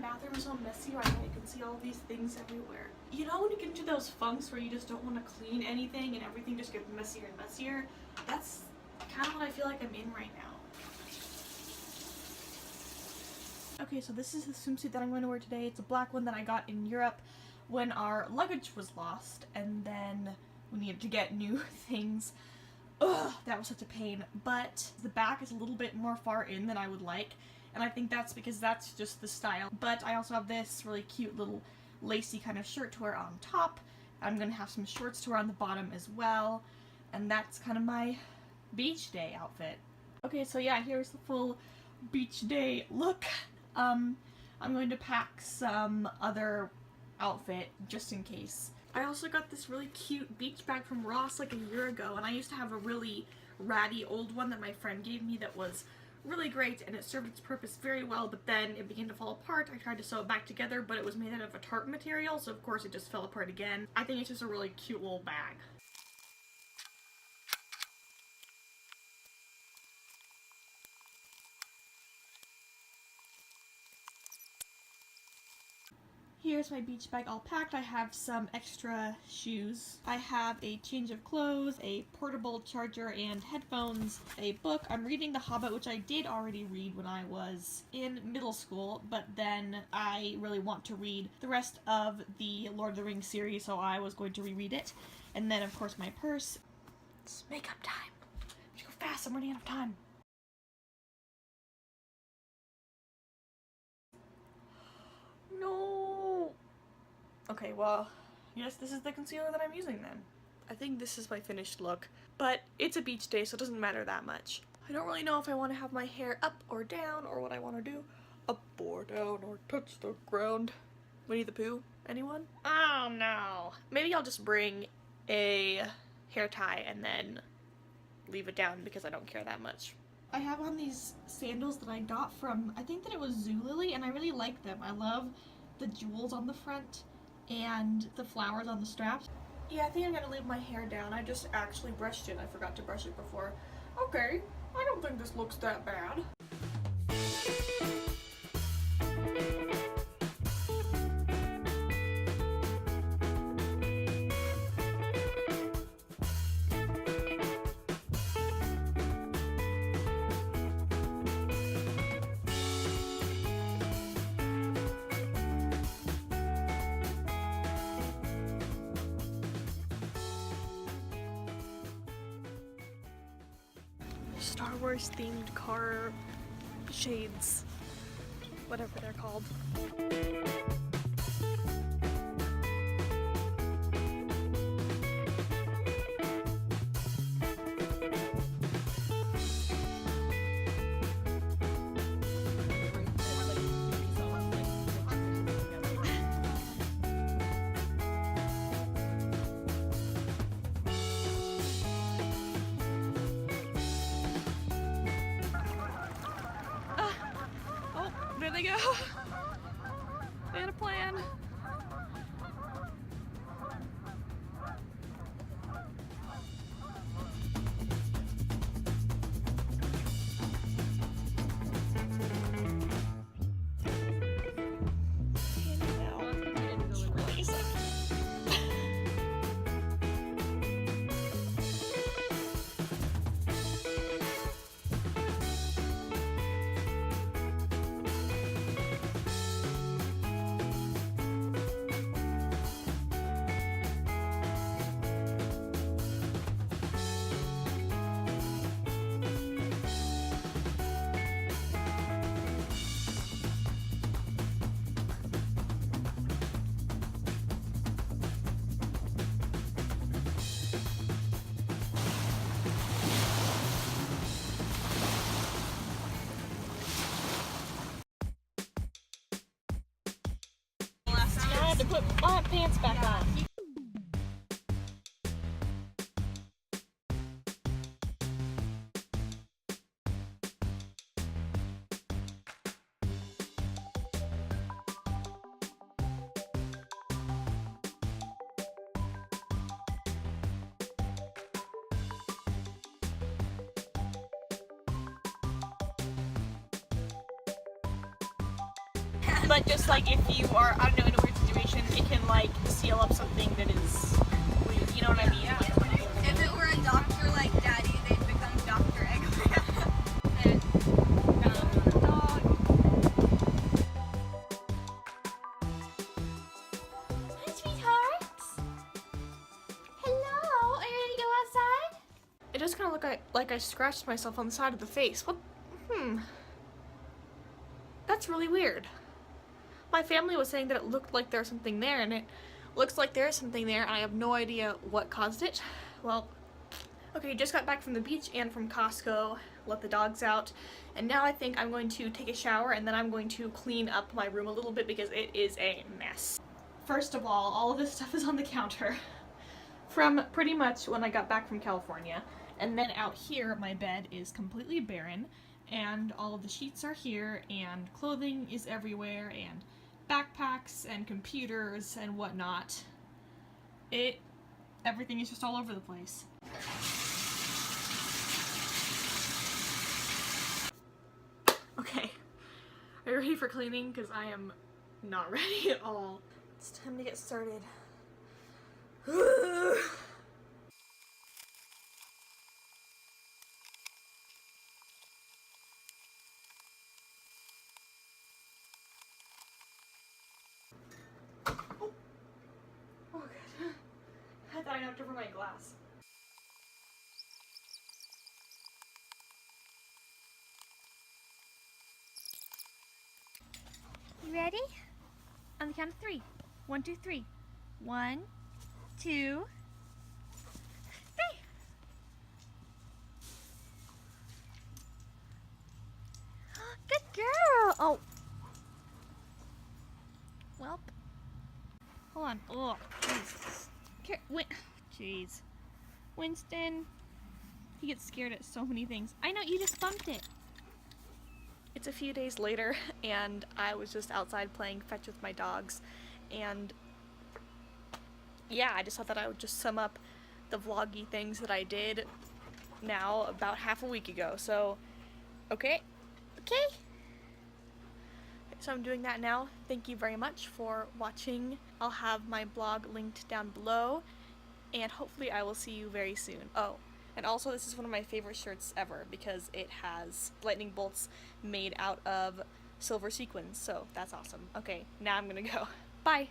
bathroom is so messy right now. You can see all these things everywhere. You know when you get into those funks where you just don't want to clean anything and everything just gets messier and messier? That's kind of what I feel like I'm in right now. Okay, so this is the swimsuit that I'm going to wear today. It's a black one that I got in Europe when our luggage was lost, and then we needed to get new things. Ugh, that was such a pain. But the back is a little bit more far in than I would like, and I think that's because that's just the style. But I also have this really cute little lacy kind of shirt to wear on top. I'm going to have some shorts to wear on the bottom as well, and that's kind of my beach day outfit. Okay, so yeah, here's the full beach day look. I'm going to pack some other outfit just in case. I also got this really cute beach bag from Ross like a year ago, and I used to have a really ratty old one that my friend gave me that was really great and it served its purpose very well, but then it began to fall apart. I tried to sew it back together, but it was made out of a tartan material, so of course it just fell apart again. I think it's just a really cute little bag. Here's my beach bag all packed. I have some extra shoes. I have a change of clothes, a portable charger and headphones, a book. I'm reading The Hobbit, which I did already read when I was in middle school, but then I really want to read the rest of the Lord of the Rings series, so I was going to reread it. And then, of course, my purse. It's makeup time. Let's go fast, I'm running out of time. No. Okay, well, yes, this is the concealer that I'm using then. I think this is my finished look, but it's a beach day, so it doesn't matter that much. I don't really know if I want to have my hair up or down, or what I want to do. Up or down, or touch the ground. Winnie the Pooh? Anyone? Oh no. Maybe I'll just bring a hair tie and then leave it down because I don't care that much. I have on these sandals that I got from, I think that it was Zulily, and I really like them. I love the jewels on the front and the flowers on the straps. Yeah, I think I'm gonna leave my hair down. I just actually brushed it. I forgot to brush it before. Okay, I don't think this looks that bad. Star Wars themed car shades, whatever they're called. There they go. They had a plan. I had to put my pants back on. but just like if you are, I don't know, in a weird situation, it can like seal up something that is weird, you know what I mean? Yeah. If it were a doctor like Daddy, they'd become Dr. Eggman. Dog. Hi, sweethearts. Hello, are you ready to go outside? It does kind of look like I scratched myself on the side of the face. What? That's really weird. My family was saying that it looked like there was something there, and it looks like there is something there, and I have no idea what caused it. Well, okay, just got back from the beach and from Costco, let the dogs out, and now I think I'm going to take a shower, and then I'm going to clean up my room a little bit because it is a mess. First of all of this stuff is on the counter from pretty much when I got back from California, and then out here my bed is completely barren, and all of the sheets are here, and clothing is everywhere, and backpacks and computers and whatnot. Everything is just all over the place. Okay, are you ready for cleaning? Because I am not ready at all. It's time to get started. Oh, good. I thought I knocked over my glass. You ready? On the count of 3. 1, 2, 3. 1, 2, 3. Good girl. Oh. Welp. Hold on. Oh, jeez. Jeez. Winston. He gets scared at so many things. I know, you just bumped it. It's a few days later, and I was just outside playing fetch with my dogs, and yeah, I just thought that I would just sum up the vloggy things that I did now about half a week ago. So, okay. So I'm doing that now. Thank you very much for watching. I'll have my blog linked down below, and hopefully I will see you very soon. Oh, and also this is one of my favorite shirts ever because it has lightning bolts made out of silver sequins, so that's awesome. Okay, now I'm gonna go. Bye!